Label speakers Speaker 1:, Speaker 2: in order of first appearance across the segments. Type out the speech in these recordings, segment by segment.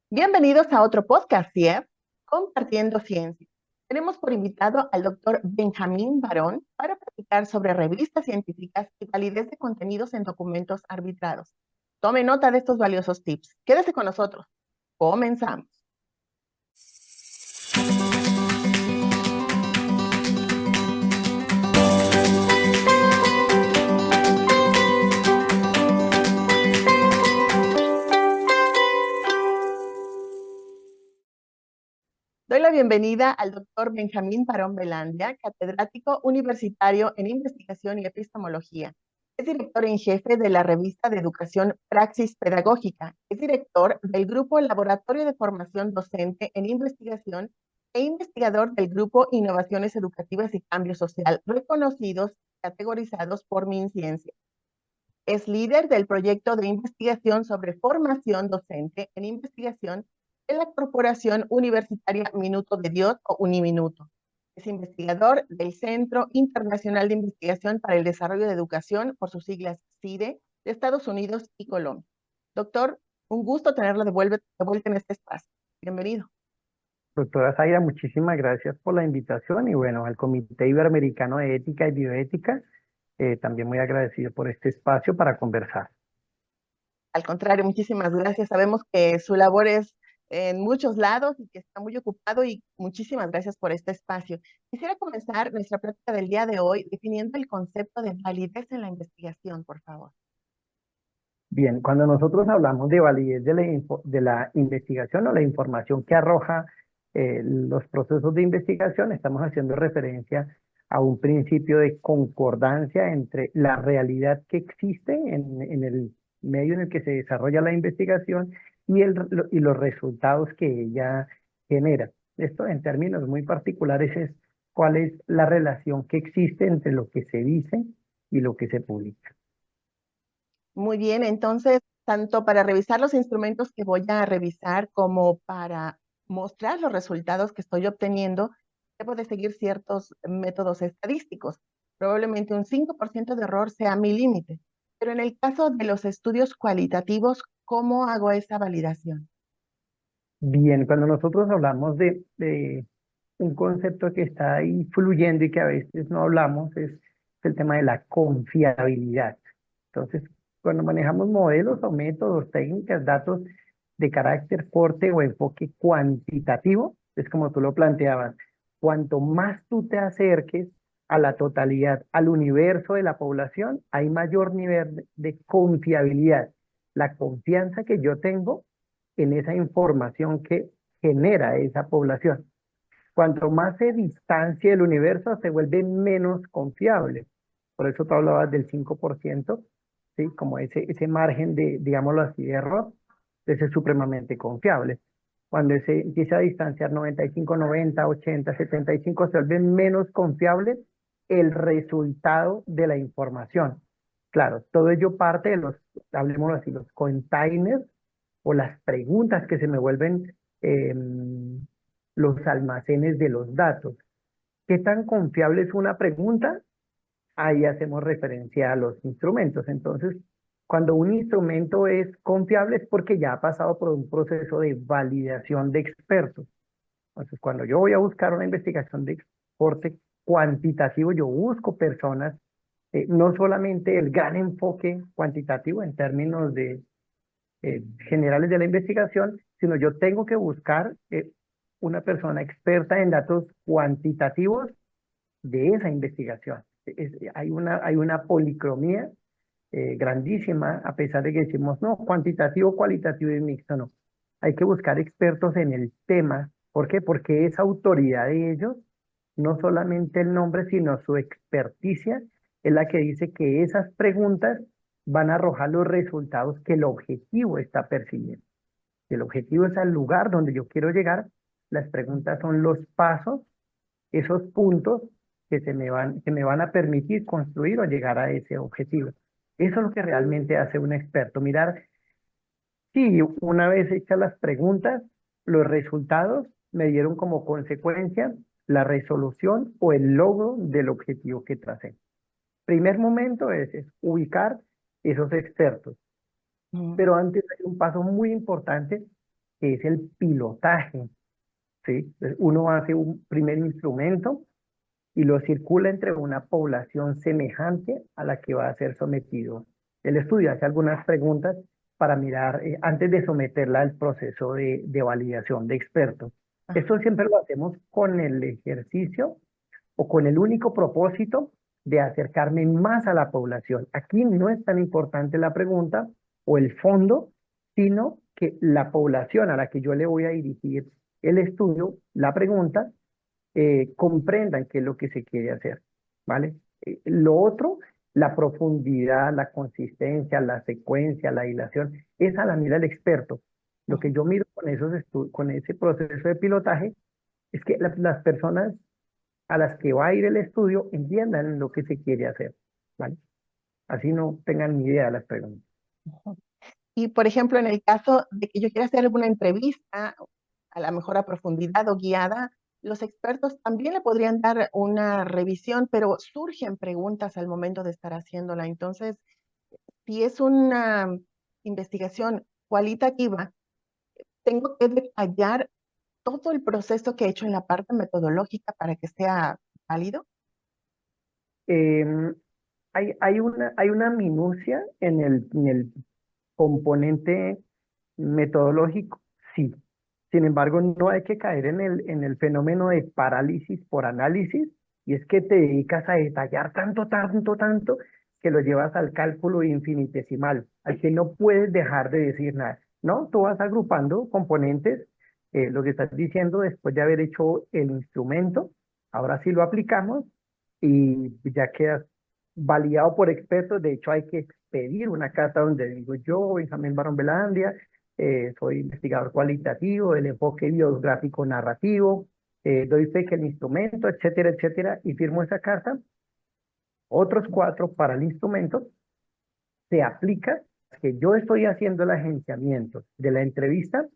Speaker 1: Bienvenidos a otro podcast, CIEF, Compartiendo Ciencia. Tenemos por invitado al doctor Benjamín Barón para platicar sobre revistas científicas y validez de contenidos en documentos arbitrados. Tome nota de estos valiosos tips. Quédese con nosotros. Comenzamos. Doy la bienvenida al doctor Benjamín Barón Belandia, catedrático universitario en investigación y epistemología. Es director en jefe de la revista de educación Praxis Pedagógica. Es director del grupo Laboratorio de Formación Docente en Investigación e investigador del grupo Innovaciones Educativas y Cambio Social, reconocidos y categorizados por MinCiencia. Es líder del proyecto de investigación sobre formación docente en investigación en la Corporación Universitaria Minuto de Dios o Uniminuto. Es investigador del Centro Internacional de Investigación para el Desarrollo de Educación, por sus siglas CIDE, de Estados Unidos y Colombia. Doctor, un gusto tenerlo de vuelta en este espacio. Bienvenido.
Speaker 2: Doctora Zaira, muchísimas gracias por la invitación y bueno, al Comité Iberoamericano de Ética y Bioética, también muy agradecido por este espacio para conversar.
Speaker 1: Al contrario, muchísimas gracias. Sabemos que su labor es en muchos lados y que está muy ocupado y muchísimas gracias por este espacio. Quisiera comenzar nuestra plática del día de hoy definiendo el concepto de validez en la investigación, por favor.
Speaker 2: Bien, cuando nosotros hablamos de validez de la investigación o la información que arroja los procesos de investigación, estamos haciendo referencia a un principio de concordancia entre la realidad que existe en el medio en el que se desarrolla la investigación y los resultados que ella genera. Esto en términos muy particulares es cuál es la relación que existe entre lo que se dice y lo que se publica.
Speaker 1: Muy bien, entonces, tanto para revisar los instrumentos que voy a revisar como para mostrar los resultados que estoy obteniendo, debo de seguir ciertos métodos estadísticos. Probablemente un 5% de error sea mi límite. Pero en el caso de los estudios cualitativos, ¿cómo hago esa validación?
Speaker 2: Bien, cuando nosotros hablamos de un concepto que está ahí fluyendo y que a veces no hablamos, es el tema de la confiabilidad. Entonces, cuando manejamos modelos o métodos, técnicas, datos de carácter corte o enfoque cuantitativo, es como tú lo planteabas, cuanto más tú te acerques a la totalidad, al universo de la población, hay mayor nivel de confiabilidad. La confianza que yo tengo en esa información que genera esa población. Cuanto más se distancia el universo, se vuelve menos confiable. Por eso tú hablabas del 5%, ¿sí? Como ese margen de, digámoslo así, de error, ese es supremamente confiable. Cuando se empieza a distanciar 95, 90, 80, 75, se vuelve menos confiable el resultado de la información. Claro, todo ello parte de los, hablemoslo así, los containers o las preguntas que se me vuelven los almacenes de los datos. ¿Qué tan confiable es una pregunta? Ahí hacemos referencia a los instrumentos. Entonces, cuando un instrumento es confiable es porque ya ha pasado por un proceso de validación de expertos. Entonces, cuando yo voy a buscar una investigación de corte cuantitativo, yo busco personas, no solamente el gran enfoque cuantitativo en términos de generales de la investigación, sino yo tengo que buscar una persona experta en datos cuantitativos de esa investigación. Hay una policromía grandísima, a pesar de que decimos, no, cuantitativo, cualitativo y mixto, no. Hay que buscar expertos en el tema. ¿Por qué? Porque esa autoridad de ellos, no solamente el nombre, sino su experticia, es la que dice que esas preguntas van a arrojar los resultados que el objetivo está persiguiendo. Si el objetivo es al lugar donde yo quiero llegar, las preguntas son los pasos, esos puntos que me van a permitir construir o llegar a ese objetivo. Eso es lo que realmente hace un experto, mirar si una vez hechas las preguntas, los resultados me dieron como consecuencia la resolución o el logro del objetivo que tracé. Primer momento es ubicar esos expertos.
Speaker 1: Mm.
Speaker 2: Pero antes hay un paso muy importante que es el pilotaje, ¿sí? Entonces, uno hace un primer instrumento y lo circula entre una población semejante a la que va a ser sometido el estudio. Hace algunas preguntas para mirar, antes de someterla al proceso de validación de expertos.
Speaker 1: Ajá.
Speaker 2: Esto siempre lo hacemos con el ejercicio o con el único propósito de acercarme más a la población. Aquí no es tan importante la pregunta o el fondo, sino que la población a la que yo le voy a dirigir el estudio, la pregunta, comprendan qué es lo que se quiere hacer, ¿vale? Lo otro, la profundidad, la consistencia, la secuencia, la dilación, esa la mira el experto. Lo que yo miro con con ese proceso de pilotaje es que las personas a las que va a ir el estudio entiendan lo que se quiere hacer, ¿vale? Así no tengan ni idea de las preguntas.
Speaker 1: Y, por ejemplo, en el caso de que yo quiera hacer alguna entrevista, a lo mejor a profundidad o guiada, los expertos también le podrían dar una revisión, pero surgen preguntas al momento de estar haciéndola. Entonces, si es una investigación cualitativa, tengo que detallar todo el proceso que he hecho en la parte metodológica para que sea válido.
Speaker 2: Em, hay una minucia en el componente metodológico, sí. Sin embargo, no hay que caer en el fenómeno de parálisis por análisis, y es que te dedicas a detallar tanto, tanto, tanto, que lo llevas al cálculo infinitesimal, al que no puedes dejar de decir nada. No, tú vas agrupando componentes, lo que estás diciendo después de haber hecho el instrumento, ahora sí lo aplicamos y ya quedas validado por expertos. De hecho, hay que expedir una carta donde digo yo, Benjamín Barón Belandia, soy investigador cualitativo del enfoque biográfico narrativo, doy fe que el instrumento, etcétera, etcétera, y firmo esa carta. Otros 4 para el instrumento se aplica que yo estoy haciendo el agenciamiento de la entrevista.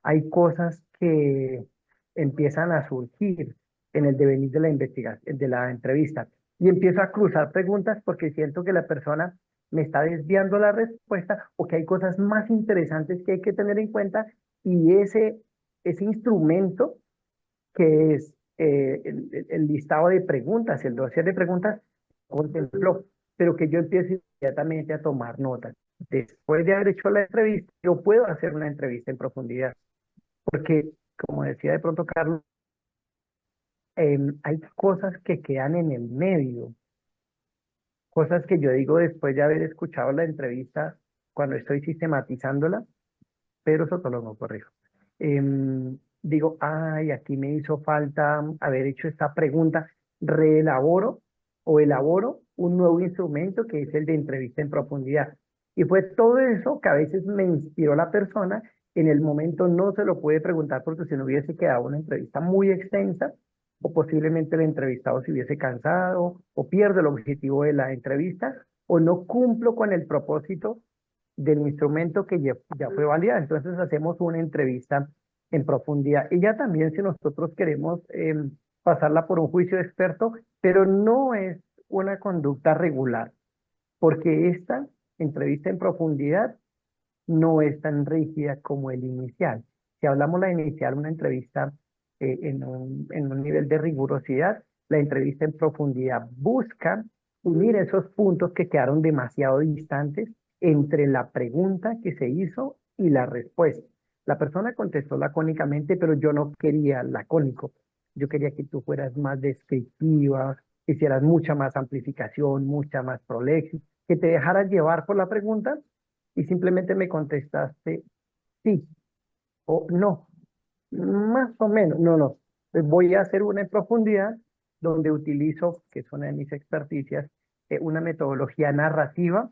Speaker 2: Hay cosas que empiezan a surgir en el devenir de la investigación, de la entrevista, y empiezo a cruzar preguntas porque siento que la persona me está desviando la respuesta o que hay cosas más interesantes que hay que tener en cuenta, y ese instrumento que es el listado de preguntas, el dossier de preguntas, contempló, pero que yo empiezo inmediatamente a tomar notas. Después de haber hecho la entrevista, yo puedo hacer una entrevista en profundidad. Porque, como decía de pronto Carlos, hay cosas que quedan en el medio, cosas que yo digo después de haber escuchado la entrevista cuando estoy sistematizándola. Pedro Sotolongo, corrijo. Digo, ay, aquí me hizo falta haber hecho esta pregunta, reelaboro o elaboro un nuevo instrumento que es el de entrevista en profundidad. Y fue todo eso que a veces me inspiró la persona. En el momento no se lo puede preguntar porque si no hubiese quedado una entrevista muy extensa, o posiblemente el entrevistado se hubiese cansado, o pierde el objetivo de la entrevista, o no cumplo con el propósito del instrumento que ya fue validado. Entonces hacemos una entrevista en profundidad. Y ya también si nosotros queremos pasarla por un juicio de experto, pero no es una conducta regular, porque esta entrevista en profundidad no es tan rígida como el inicial. Si hablamos la inicial, una entrevista en un nivel de rigurosidad, la entrevista en profundidad busca unir esos puntos que quedaron demasiado distantes entre la pregunta que se hizo y la respuesta. La persona contestó lacónicamente, pero yo no quería lacónico. Yo quería que tú fueras más descriptiva, que hicieras mucha más amplificación, mucha más prolexis, que te dejaras llevar por la pregunta y simplemente me contestaste sí o no, más o menos, no, no. Pues voy a hacer una en profundidad donde utilizo, que es una de mis experticias, una metodología narrativa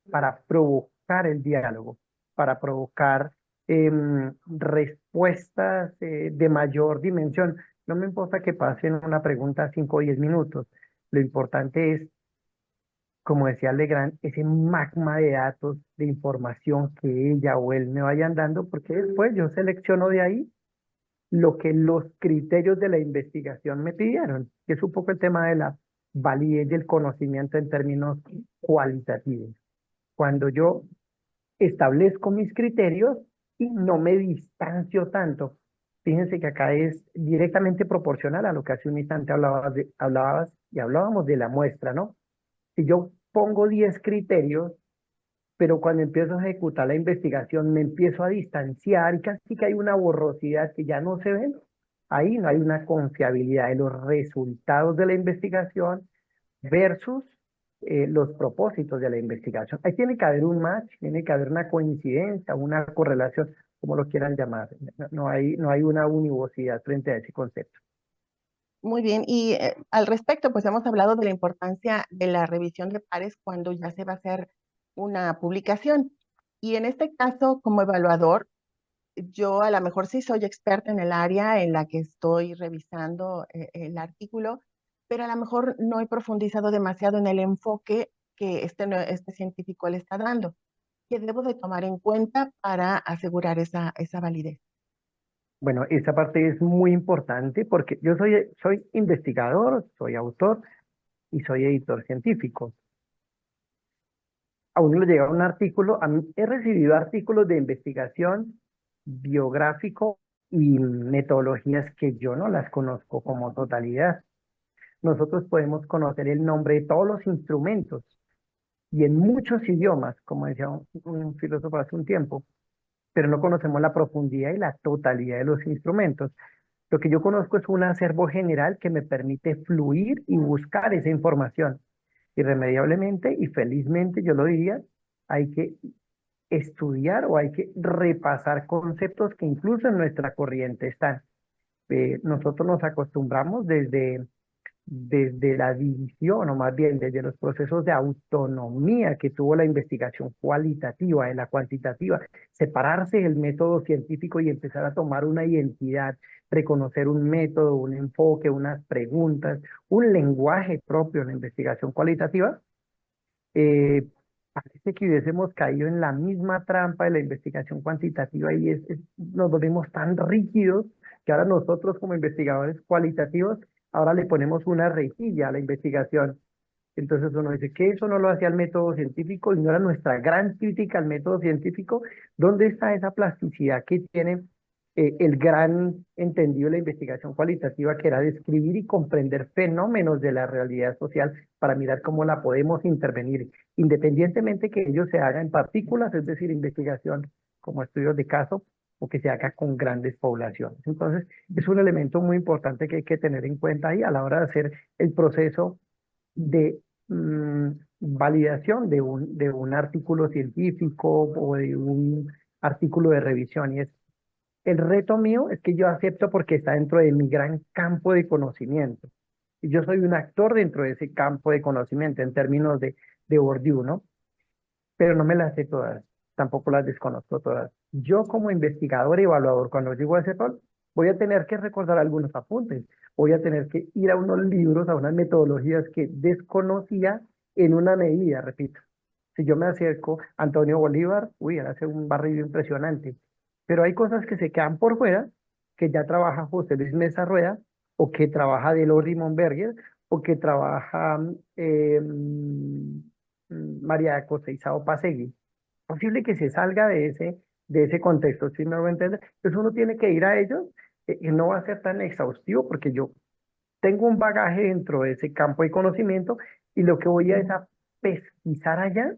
Speaker 2: para provocar el diálogo, para provocar respuestas de mayor dimensión. No me importa que pasen una pregunta 5 o 10 minutos, lo importante es, como decía Legrand, ese magma de datos, de información que ella o él me vayan dando, porque después yo selecciono de ahí lo que los criterios de la investigación me pidieron, que es un poco el tema de la validez del conocimiento en términos cualitativos. Cuando yo establezco mis criterios, y no me distancio tanto. Fíjense que acá es directamente proporcional a lo que hace un instante hablabas y hablábamos de la muestra, ¿no? Si yo pongo 10 criterios, pero cuando empiezo a ejecutar la investigación me empiezo a distanciar y casi que hay una borrosidad que ya no se ven. Ahí no hay una confiabilidad de los resultados de la investigación versus los propósitos de la investigación. Ahí tiene que haber un match, tiene que haber una coincidencia, una correlación, como lo quieran llamar. No hay una univocidad frente a ese concepto.
Speaker 1: Muy bien, y al respecto, pues hemos hablado de la importancia de la revisión de pares cuando ya se va a hacer una publicación. Y en este caso, como evaluador, yo a lo mejor sí soy experta en el área en la que estoy revisando el artículo, pero a lo mejor no he profundizado demasiado en el enfoque que este científico le está dando. ¿Qué debo de tomar en cuenta para asegurar esa validez?
Speaker 2: Bueno, esa parte es muy importante porque yo soy investigador, soy autor y soy editor científico. A uno le llega un artículo, a mí he recibido artículos de investigación biográfico y metodologías que yo no las conozco como totalidad. Nosotros podemos conocer el nombre de todos los instrumentos y en muchos idiomas, como decía un filósofo hace un tiempo, pero no conocemos la profundidad y la totalidad de los instrumentos. Lo que yo conozco es un acervo general que me permite fluir y buscar esa información. Irremediablemente y felizmente, yo lo diría, hay que estudiar o hay que repasar conceptos que incluso en nuestra corriente están. Nosotros nos acostumbramos desde la división, o más bien desde los procesos de autonomía que tuvo la investigación cualitativa de la cuantitativa, separarse del método científico y empezar a tomar una identidad, reconocer un método, un enfoque, unas preguntas, un lenguaje propio en la investigación cualitativa. eh, Parece que hubiésemos caído en la misma trampa de la investigación cuantitativa y nos volvemos tan rígidos que ahora nosotros como investigadores cualitativos, ahora le ponemos una rejilla a la investigación. Entonces uno dice que eso no lo hacía el método científico, ignora nuestra gran crítica al método científico. ¿Dónde está esa plasticidad que tiene el gran entendido de la investigación cualitativa, que era describir y comprender fenómenos de la realidad social para mirar cómo la podemos intervenir, independientemente que ello se haga en partículas, es decir, investigación como estudios de caso, o que se haga con grandes poblaciones? Entonces, es un elemento muy importante que hay que tener en cuenta ahí a la hora de hacer el proceso de validación de un artículo científico o de un artículo de revisión. Y el reto mío es que yo acepto porque está dentro de mi gran campo de conocimiento. Y yo soy un actor dentro de ese campo de conocimiento en términos de Bourdieu, ¿no? Pero no me las sé todas, tampoco las desconozco todas. Yo como investigador y evaluador, cuando llego a ese rol, voy a tener que recordar algunos apuntes, voy a tener que ir a unos libros, a unas metodologías que desconocía en una medida, repito. Si yo me acerco a Antonio Bolívar, uy, él hace un barrido impresionante, pero hay cosas que se quedan por fuera, que ya trabaja José Luis Mesa Rueda, o que trabaja Delors Rimonberger, o que trabaja María José Isao Pasegui. Posible que se salga de ese contexto, ¿sí me voy a entender? Entonces uno tiene que ir a ellos, y no va a ser tan exhaustivo porque yo tengo un bagaje dentro de ese campo de conocimiento y lo que voy a es a pesquisar allá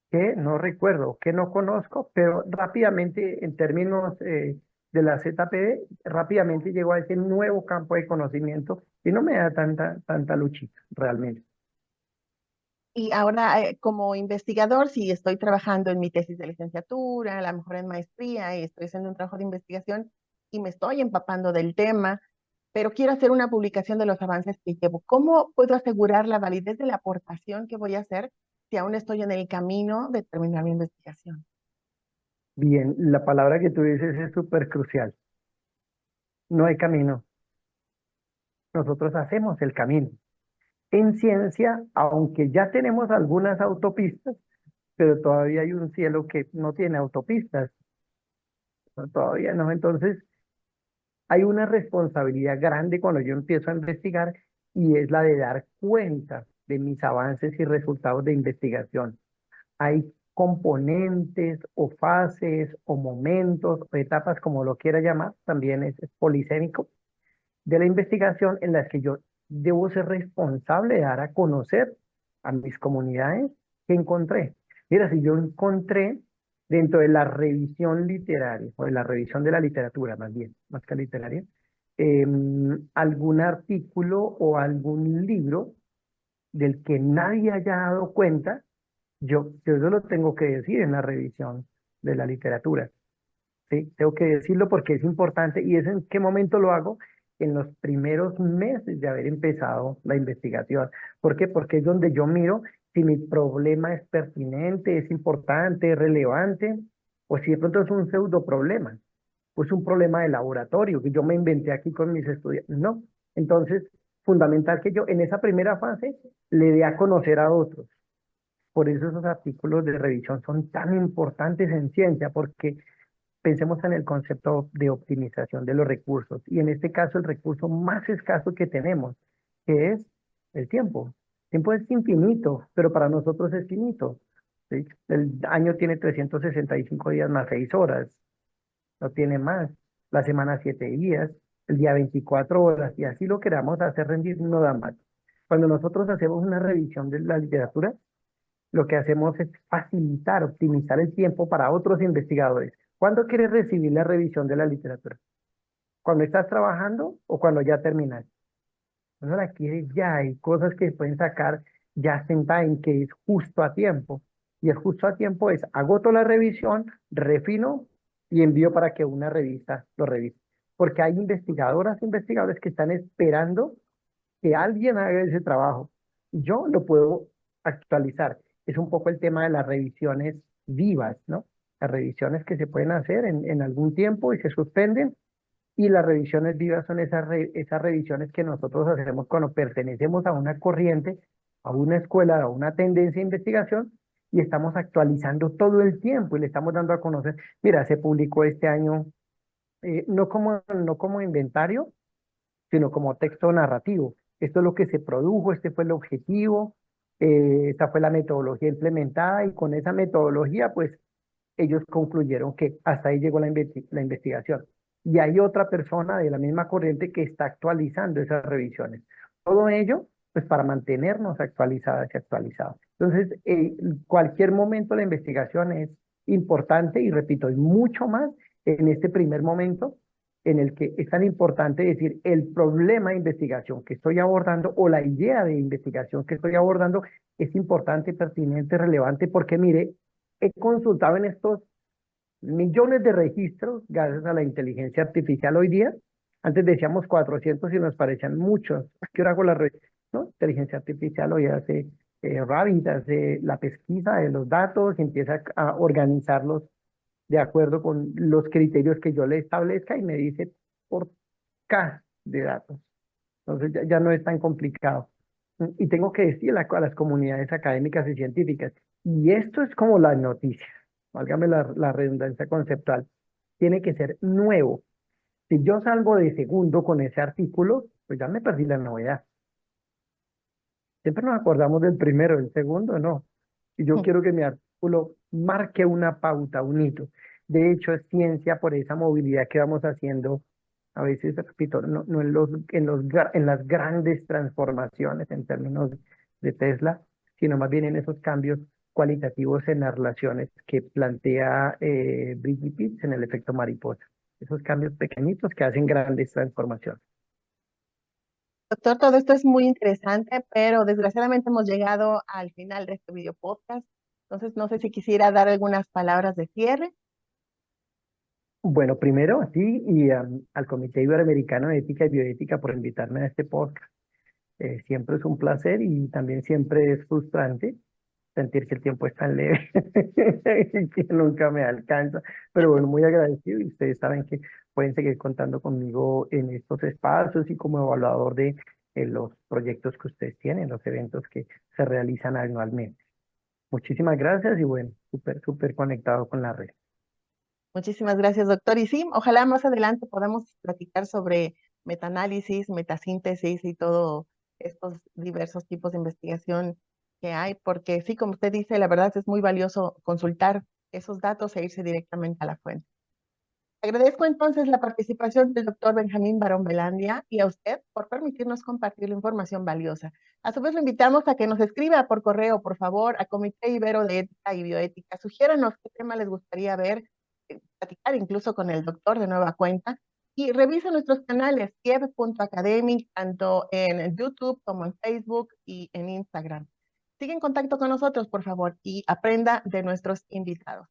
Speaker 2: que no recuerdo, que no conozco, pero rápidamente en términos de la ZPD, rápidamente llego a ese nuevo campo de conocimiento y no me da tanta luchita realmente.
Speaker 1: Y ahora, como investigador, si estoy trabajando en mi tesis de licenciatura, a lo mejor en maestría, y estoy haciendo un trabajo de investigación y me estoy empapando del tema, pero quiero hacer una publicación de los avances que llevo. ¿Cómo puedo asegurar la validez de la aportación que voy a hacer si aún estoy en el camino de terminar mi investigación?
Speaker 2: Bien, la palabra que tú dices es súper crucial. No hay camino, nosotros hacemos el camino. En ciencia, aunque ya tenemos algunas autopistas, pero todavía hay un cielo que no tiene autopistas, ¿no? Todavía no. Entonces, hay una responsabilidad grande cuando yo empiezo a investigar y es la de dar cuenta de mis avances y resultados de investigación. Hay componentes o fases o momentos o etapas, como lo quiera llamar, también es polisémico, de la investigación en las que yo debo ser responsable de dar a conocer a mis comunidades que encontré. Mira, si yo encontré dentro de la revisión literaria, o de la revisión de la literatura más bien, más que literaria, algún artículo o algún libro del que nadie haya dado cuenta, yo eso lo tengo que decir en la revisión de la literatura. ¿Sí? Tengo que decirlo porque es importante y es en qué momento lo hago, en los primeros meses de haber empezado la investigación. ¿Por qué? Porque es donde yo miro si mi problema es pertinente, es importante, es relevante, o si de pronto es un pseudo problema, o es un problema de laboratorio que yo me inventé aquí con mis estudiantes. No. Entonces, fundamental que yo en esa primera fase le dé a conocer a otros. Por eso esos artículos de revisión son tan importantes en ciencia, porque pensemos en el concepto de optimización de los recursos y en este caso el recurso más escaso que tenemos, que es el tiempo. El tiempo es infinito, pero para nosotros es finito. ¿Sí? El año tiene 365 días más 6 horas, no tiene más. La semana 7 días, el día 24 horas, y así lo queramos hacer rendir, no da más. Cuando nosotros hacemos una revisión de la literatura, lo que hacemos es facilitar, optimizar el tiempo para otros investigadores. ¿Cuándo quieres recibir la revisión de la literatura? ¿Cuando estás trabajando o cuando ya terminas? Cuando la quieres ya, hay cosas que se pueden sacar ya en time, que es justo a tiempo. Y el justo a tiempo es, agoto la revisión, refino y envío para que una revista lo revise. Porque hay investigadoras e investigadores que están esperando que alguien haga ese trabajo. Yo lo puedo actualizar. Es un poco el tema de las revisiones vivas, ¿no? Las revisiones que se pueden hacer en algún tiempo y se suspenden. Y las revisiones vivas son esas revisiones que nosotros hacemos cuando pertenecemos a una corriente, a una escuela, a una tendencia de investigación y estamos actualizando todo el tiempo y le estamos dando a conocer. Mira, se publicó este año, no como inventario, sino como texto narrativo. Esto es lo que se produjo, este fue el objetivo, esta fue la metodología implementada y con esa metodología, pues ellos concluyeron que hasta ahí llegó la investigación. Y hay otra persona de la misma corriente que está actualizando esas revisiones. Todo ello, pues para mantenernos actualizadas y actualizados. Entonces, cualquier momento de la investigación es importante y repito, es mucho más en este primer momento en el que es tan importante decir el problema de investigación que estoy abordando o la idea de investigación que estoy abordando es importante, pertinente, relevante, porque mire, he consultado en estos millones de registros gracias a la inteligencia artificial hoy día. Antes decíamos 400 y nos parecían muchos. ¿A qué hora hago la red? ¿No? Inteligencia artificial hoy hace Rabbit, hace la pesquisa de los datos y empieza a organizarlos de acuerdo con los criterios que yo le establezca y me dice por K de datos. Entonces ya no es tan complicado. Y tengo que decir a las comunidades académicas y científicas, y esto es como la noticia, válgame la redundancia conceptual, tiene que ser nuevo. Si yo salgo de segundo con ese artículo, pues ya me perdí la novedad. Siempre nos acordamos del primero, del segundo, no. Y yo quiero que mi artículo marque una pauta, un hito. De hecho, es ciencia por esa movilidad que vamos haciendo, a veces, repito, no en las grandes transformaciones en términos de Tesla, sino más bien en esos cambios cualitativos en las relaciones que plantea Brigitte Pitts en el efecto mariposa. Esos cambios pequeñitos que hacen grandes transformaciones.
Speaker 1: Doctor, todo esto es muy interesante, pero desgraciadamente hemos llegado al final de este video podcast. Entonces, no sé si quisiera dar algunas palabras de cierre.
Speaker 2: Bueno, primero a ti y al Comité Iberoamericano de Ética y Bioética por invitarme a este podcast. Siempre es un placer y también siempre es frustrante sentir que el tiempo es tan leve y que nunca me alcanza. Pero bueno, muy agradecido y ustedes saben que pueden seguir contando conmigo en estos espacios y como evaluador de los proyectos que ustedes tienen, los eventos que se realizan anualmente. Muchísimas gracias y bueno, súper conectado con la red.
Speaker 1: Muchísimas gracias, doctor. Y sí, ojalá más adelante podamos platicar sobre metaanálisis, metasíntesis y todos estos diversos tipos de investigación que hay, porque sí, como usted dice, la verdad es muy valioso consultar esos datos e irse directamente a la fuente. Agradezco entonces la participación del doctor Benjamín Barón Belandia y a usted por permitirnos compartir la información valiosa. A su vez, lo invitamos a que nos escriba por correo, por favor, a Comité Ibero de Ética y Bioética. Sugiéranos qué tema les gustaría ver, platicar incluso con el doctor de nueva cuenta. Y revisa nuestros canales, kiev.academic, tanto en YouTube como en Facebook y en Instagram. Sigue en contacto con nosotros, por favor, y aprenda de nuestros invitados.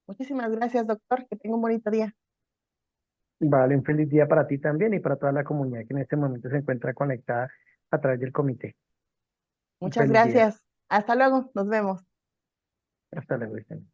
Speaker 1: Muchísimas gracias, doctor. Que tenga un bonito día.
Speaker 2: Vale, un feliz día para ti también y para toda la comunidad que en este momento se encuentra conectada a través del comité. Un
Speaker 1: Muchas
Speaker 2: feliz día.
Speaker 1: gracias. Hasta luego. Nos vemos.
Speaker 2: Hasta luego. Cristian.